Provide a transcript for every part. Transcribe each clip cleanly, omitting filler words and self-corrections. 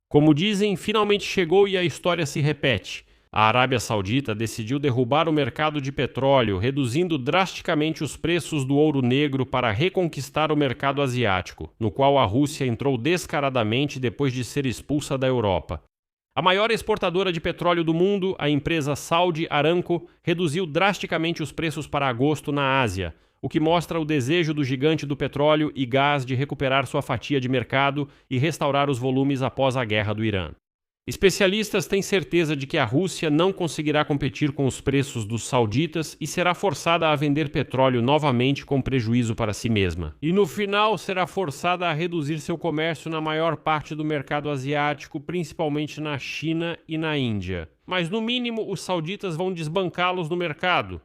Como dizem, finalmente chegou e a história se repete. A Arábia Saudita decidiu derrubar o mercado de petróleo, reduzindo drasticamente os preços do ouro negro para reconquistar o mercado asiático, no qual a Rússia entrou descaradamente depois de ser expulsa da Europa. A maior exportadora de petróleo do mundo, a empresa Saudi Aramco, reduziu drasticamente os preços para agosto na Ásia, o que mostra o desejo do gigante do petróleo e gás de recuperar sua fatia de mercado e restaurar os volumes após a guerra do Irã. Especialistas têm certeza de que a Rússia não conseguirá competir com os preços dos sauditas e será forçada a vender petróleo novamente com prejuízo para si mesma. E no final será forçada a reduzir seu comércio na maior parte do mercado asiático, principalmente na China e na Índia. Mas no mínimo os sauditas vão desbancá-los no mercado.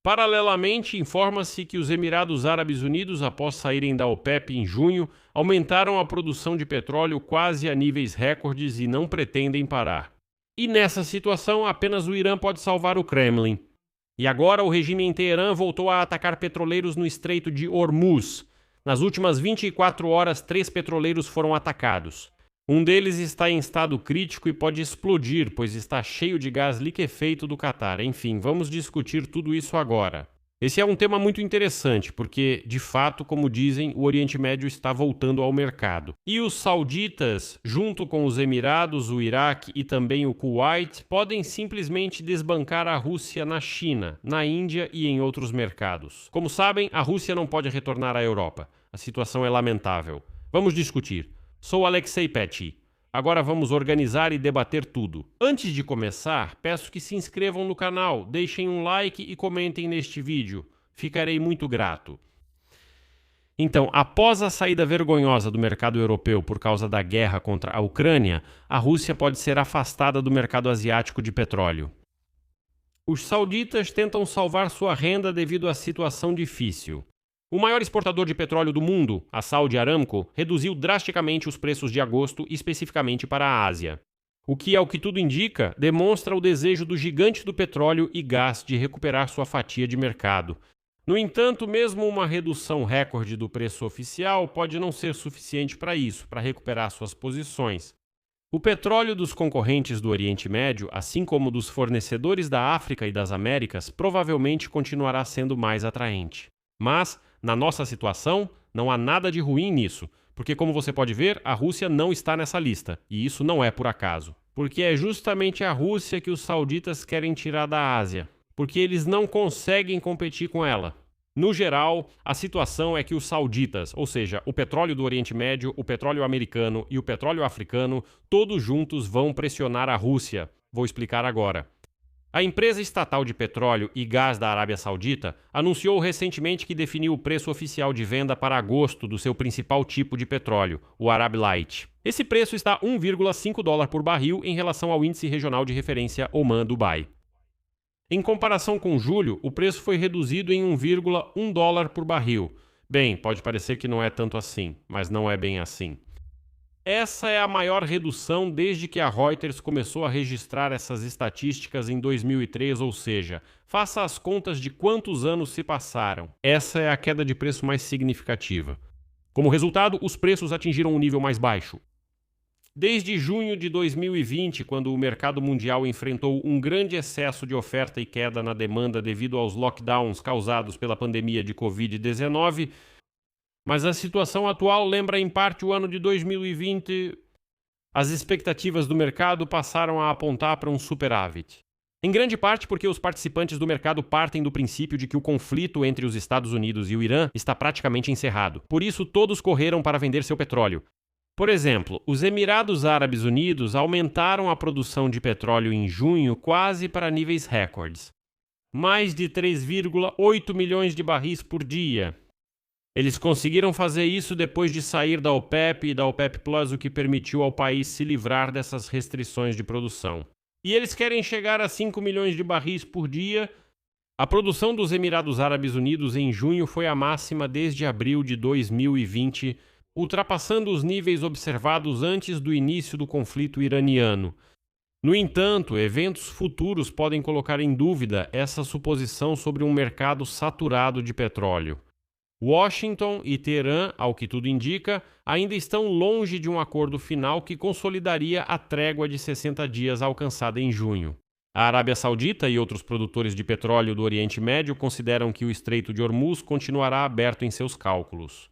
Paralelamente, informa-se que os Emirados Árabes Unidos, após saírem da OPEP em junho, aumentaram a produção de petróleo quase a níveis recordes e não pretendem parar. E nessa situação, apenas o Irã pode salvar o Kremlin. E agora o regime em Teherã voltou a atacar petroleiros no Estreito de Hormuz. Nas últimas 24 horas, 3 petroleiros foram atacados. Um deles está em estado crítico e pode explodir, pois está cheio de gás liquefeito do Catar. Enfim, vamos discutir tudo isso agora. Esse é um tema muito interessante, porque, de fato, como dizem, o Oriente Médio está voltando ao mercado. E os sauditas, junto com os Emirados, o Iraque e também o Kuwait, podem simplesmente desbancar a Rússia na China, na Índia e em outros mercados. Como sabem, a Rússia não pode retornar à Europa. A situação é lamentável. Vamos discutir. Sou Alexei Petty. Agora vamos organizar e debater tudo. Antes de começar, peço que se inscrevam no canal, deixem um like e comentem neste vídeo. Ficarei muito grato. Então, após a saída vergonhosa do mercado europeu por causa da guerra contra a Ucrânia, a Rússia pode ser afastada do mercado asiático de petróleo. Os sauditas tentam salvar sua renda devido à situação difícil. O maior exportador de petróleo do mundo, a Saudi Aramco, reduziu drasticamente os preços de agosto, especificamente para a Ásia. O que, ao que tudo indica, demonstra o desejo do gigante do petróleo e gás de recuperar sua fatia de mercado. No entanto, mesmo uma redução recorde do preço oficial pode não ser suficiente para isso, para recuperar suas posições. O petróleo dos concorrentes do Oriente Médio, assim como dos fornecedores da África e das Américas, provavelmente continuará sendo mais atraente. Mas, na nossa situação, não há nada de ruim nisso, porque como você pode ver, a Rússia não está nessa lista, e isso não é por acaso. Porque é justamente a Rússia que os sauditas querem tirar da Ásia, porque eles não conseguem competir com ela. No geral, a situação é que os sauditas, ou seja, o petróleo do Oriente Médio, o petróleo americano e o petróleo africano, todos juntos vão pressionar a Rússia. Vou explicar agora. A empresa estatal de petróleo e gás da Arábia Saudita anunciou recentemente que definiu o preço oficial de venda para agosto do seu principal tipo de petróleo, o Arab Light. Esse preço está $1,5 por barril em relação ao índice regional de referência Oman-Dubai. Em comparação com julho, o preço foi reduzido em $1,1 por barril. Bem, pode parecer que não é tanto assim, mas não é bem assim. Essa é a maior redução desde que a Reuters começou a registrar essas estatísticas em 2003, ou seja, faça as contas de quantos anos se passaram. Essa é a queda de preço mais significativa. Como resultado, os preços atingiram um nível mais baixo. Desde junho de 2020, quando o mercado mundial enfrentou um grande excesso de oferta e queda na demanda devido aos lockdowns causados pela pandemia de Covid-19, mas a situação atual lembra em parte o ano de 2020. As expectativas do mercado passaram a apontar para um superávit. Em grande parte porque os participantes do mercado partem do princípio de que o conflito entre os Estados Unidos e o Irã está praticamente encerrado. Por isso, todos correram para vender seu petróleo. Por exemplo, os Emirados Árabes Unidos aumentaram a produção de petróleo em junho quase para níveis recordes. Mais de 3,8 milhões de barris por dia. Eles conseguiram fazer isso depois de sair da OPEP e da OPEP+, o que permitiu ao país se livrar dessas restrições de produção. E eles querem chegar a 5 milhões de barris por dia. A produção dos Emirados Árabes Unidos em junho foi a máxima desde abril de 2020, ultrapassando os níveis observados antes do início do conflito iraniano. No entanto, eventos futuros podem colocar em dúvida essa suposição sobre um mercado saturado de petróleo. Washington e Teherã, ao que tudo indica, ainda estão longe de um acordo final que consolidaria a trégua de 60 dias alcançada em junho. A Arábia Saudita e outros produtores de petróleo do Oriente Médio consideram que o Estreito de Hormuz continuará aberto em seus cálculos.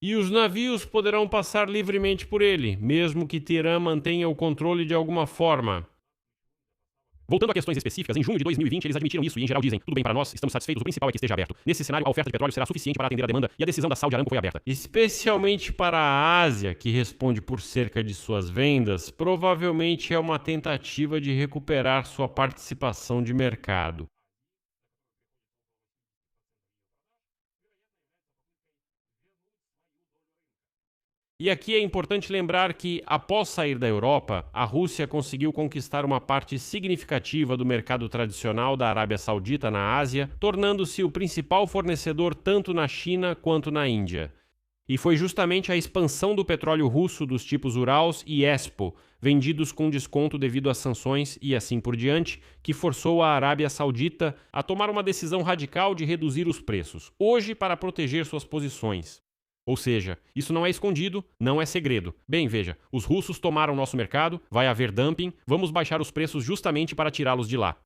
E os navios poderão passar livremente por ele, mesmo que Teherã mantenha o controle de alguma forma. Voltando a questões específicas, em junho de 2020 eles admitiram isso e em geral dizem: tudo bem para nós, estamos satisfeitos, o principal é que esteja aberto. Nesse cenário, a oferta de petróleo será suficiente para atender a demanda e a decisão da Saudi Aramco foi aberta. Especialmente para a Ásia, que responde por cerca de suas vendas, provavelmente é uma tentativa de recuperar sua participação de mercado. E aqui é importante lembrar que, após sair da Europa, a Rússia conseguiu conquistar uma parte significativa do mercado tradicional da Arábia Saudita na Ásia, tornando-se o principal fornecedor tanto na China quanto na Índia. E foi justamente a expansão do petróleo russo dos tipos Urals e Expo, vendidos com desconto devido às sanções e assim por diante, que forçou a Arábia Saudita a tomar uma decisão radical de reduzir os preços, hoje para proteger suas posições. Ou seja, isso não é escondido, não é segredo. Bem, veja, os russos tomaram nosso mercado, vai haver dumping, vamos baixar os preços justamente para tirá-los de lá.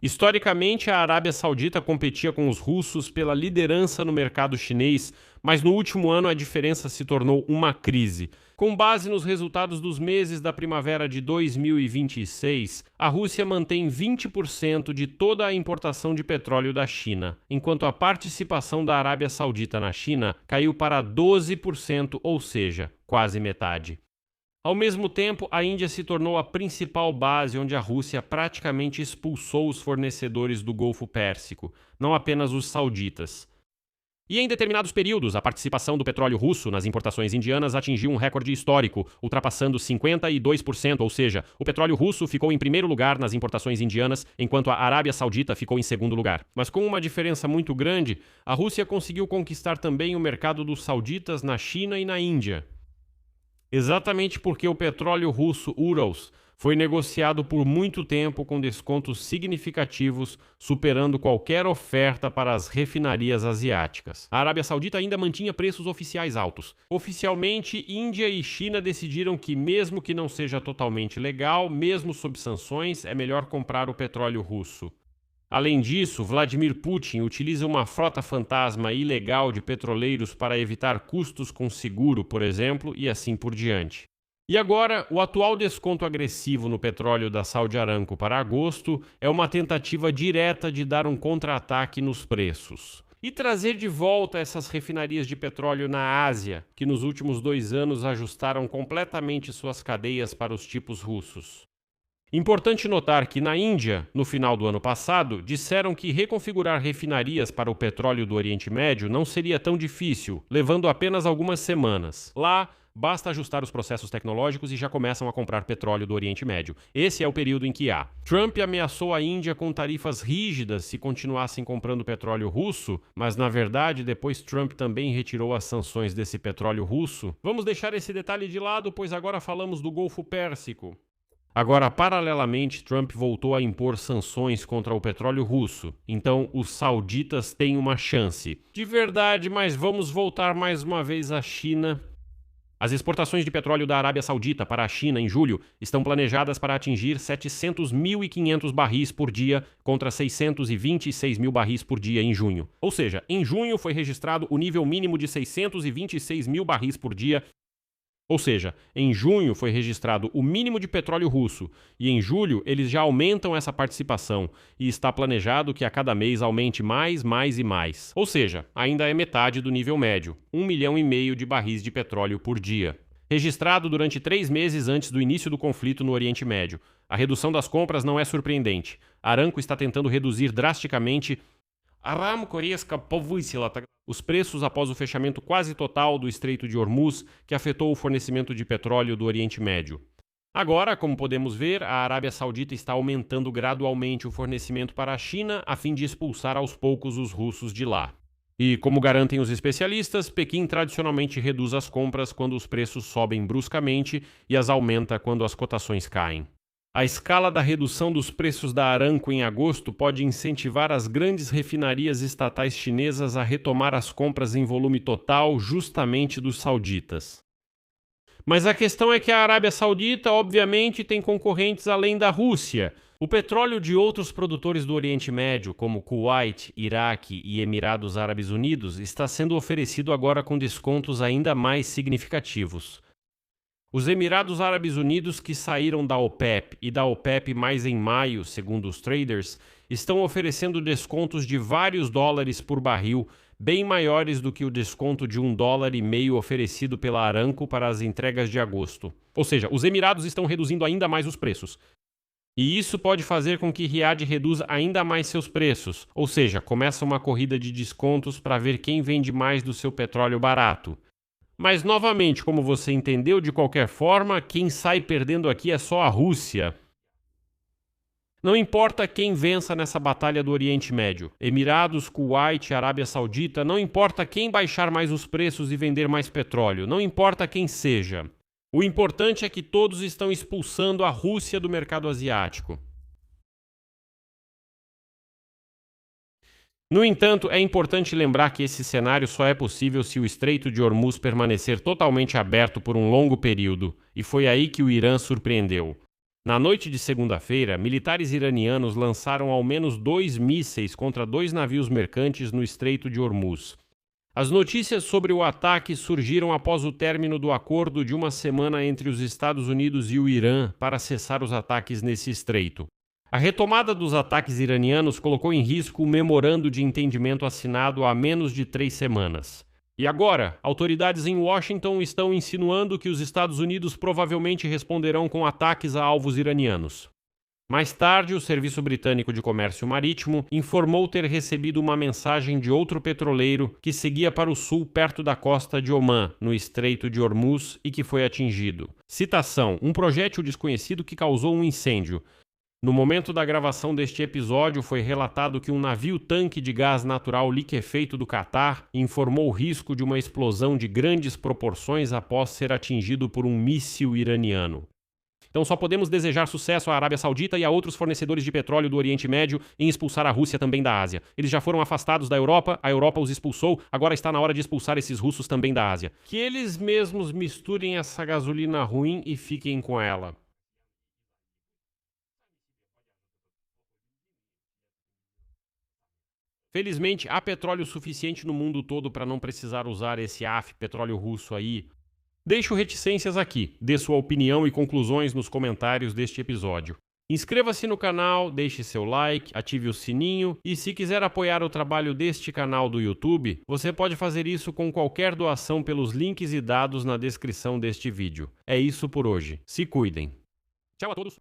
Historicamente, a Arábia Saudita competia com os russos pela liderança no mercado chinês, mas no último ano a diferença se tornou uma crise. Com base nos resultados dos meses da primavera de 2026, a Rússia mantém 20% de toda a importação de petróleo da China, enquanto a participação da Arábia Saudita na China caiu para 12%, ou seja, quase metade. Ao mesmo tempo, a Índia se tornou a principal base onde a Rússia praticamente expulsou os fornecedores do Golfo Pérsico, não apenas os sauditas. E em determinados períodos, a participação do petróleo russo nas importações indianas atingiu um recorde histórico, ultrapassando 52%, ou seja, o petróleo russo ficou em primeiro lugar nas importações indianas, enquanto a Arábia Saudita ficou em segundo lugar. Mas com uma diferença muito grande, a Rússia conseguiu conquistar também o mercado dos sauditas na China e na Índia. Exatamente porque o petróleo russo Urals foi negociado por muito tempo com descontos significativos, superando qualquer oferta para as refinarias asiáticas. A Arábia Saudita ainda mantinha preços oficiais altos. Oficialmente, Índia e China decidiram que, mesmo que não seja totalmente legal, mesmo sob sanções, é melhor comprar o petróleo russo. Além disso, Vladimir Putin utiliza uma frota fantasma ilegal de petroleiros para evitar custos com seguro, por exemplo, e assim por diante. E agora, o atual desconto agressivo no petróleo da Saudi Aramco para agosto é uma tentativa direta de dar um contra-ataque nos preços e trazer de volta essas refinarias de petróleo na Ásia, que nos últimos 2 anos ajustaram completamente suas cadeias para os tipos russos. Importante notar que na Índia, no final do ano passado, disseram que reconfigurar refinarias para o petróleo do Oriente Médio não seria tão difícil, levando apenas algumas semanas. Lá, basta ajustar os processos tecnológicos e já começam a comprar petróleo do Oriente Médio. Esse é o período em que há. Trump ameaçou a Índia com tarifas rígidas se continuassem comprando petróleo russo, mas na verdade depois Trump também retirou as sanções desse petróleo russo. Vamos deixar esse detalhe de lado, pois agora falamos do Golfo Pérsico. Agora, paralelamente, Trump voltou a impor sanções contra o petróleo russo, então os sauditas têm uma chance. De verdade, mas vamos voltar mais uma vez à China. As exportações de petróleo da Arábia Saudita para a China em julho estão planejadas para atingir 700.500 barris por dia contra 626 mil barris por dia em junho. Ou seja, em junho foi registrado o nível mínimo de 626 mil barris por dia. Ou seja, em junho foi registrado o mínimo de petróleo russo e em julho eles já aumentam essa participação e está planejado que a cada mês aumente mais e mais. Ou seja, ainda é metade do nível médio, 1,5 milhão de barris de petróleo por dia. Registrado durante 3 meses antes do início do conflito no Oriente Médio. A redução das compras não é surpreendente. A Aramco está tentando reduzir drasticamente os preços após o fechamento quase total do Estreito de Hormuz, que afetou o fornecimento de petróleo do Oriente Médio. Agora, como podemos ver, a Arábia Saudita está aumentando gradualmente o fornecimento para a China a fim de expulsar aos poucos os russos de lá. E, como garantem os especialistas, Pequim tradicionalmente reduz as compras quando os preços sobem bruscamente e as aumenta quando as cotações caem. A escala da redução dos preços da Aramco em agosto pode incentivar as grandes refinarias estatais chinesas a retomar as compras em volume total justamente dos sauditas. Mas a questão é que a Arábia Saudita, obviamente, tem concorrentes além da Rússia. O petróleo de outros produtores do Oriente Médio, como Kuwait, Iraque e Emirados Árabes Unidos, está sendo oferecido agora com descontos ainda mais significativos. Os Emirados Árabes Unidos, que saíram da OPEP e da OPEP mais em maio, segundo os traders, estão oferecendo descontos de vários dólares por barril, bem maiores do que o desconto de $1,5 oferecido pela Aramco para as entregas de agosto. Ou seja, os Emirados estão reduzindo ainda mais os preços. E isso pode fazer com que Riad reduza ainda mais seus preços, ou seja, começa uma corrida de descontos para ver quem vende mais do seu petróleo barato. Mas, novamente, como você entendeu, de qualquer forma, quem sai perdendo aqui é só a Rússia. Não importa quem vença nessa batalha do Oriente Médio, Emirados, Kuwait, Arábia Saudita, não importa quem baixar mais os preços e vender mais petróleo, não importa quem seja. O importante é que todos estão expulsando a Rússia do mercado asiático. No entanto, é importante lembrar que esse cenário só é possível se o Estreito de Hormuz permanecer totalmente aberto por um longo período, e foi aí que o Irã surpreendeu. Na noite de segunda-feira, militares iranianos lançaram ao menos 2 mísseis contra 2 navios mercantes no Estreito de Hormuz. As notícias sobre o ataque surgiram após o término do acordo de uma semana entre os Estados Unidos e o Irã para cessar os ataques nesse estreito. A retomada dos ataques iranianos colocou em risco o memorando de entendimento assinado há menos de 3 semanas. E agora, autoridades em Washington estão insinuando que os Estados Unidos provavelmente responderão com ataques a alvos iranianos. Mais tarde, o Serviço Britânico de Comércio Marítimo informou ter recebido uma mensagem de outro petroleiro que seguia para o sul perto da costa de Omã, no Estreito de Hormuz, e que foi atingido. Citação: um projétil desconhecido que causou um incêndio. No momento da gravação deste episódio, foi relatado que um navio-tanque de gás natural liquefeito do Catar informou o risco de uma explosão de grandes proporções após ser atingido por um míssil iraniano. Então só podemos desejar sucesso à Arábia Saudita e a outros fornecedores de petróleo do Oriente Médio em expulsar a Rússia também da Ásia. Eles já foram afastados da Europa, a Europa os expulsou, agora está na hora de expulsar esses russos também da Ásia. Que eles mesmos misturem essa gasolina ruim e fiquem com ela. Felizmente, há petróleo suficiente no mundo todo para não precisar usar esse petróleo russo aí. Deixo reticências aqui, dê sua opinião e conclusões nos comentários deste episódio. Inscreva-se no canal, deixe seu like, ative o sininho e se quiser apoiar o trabalho deste canal do YouTube, você pode fazer isso com qualquer doação pelos links e dados na descrição deste vídeo. É isso por hoje. Se cuidem. Tchau a todos.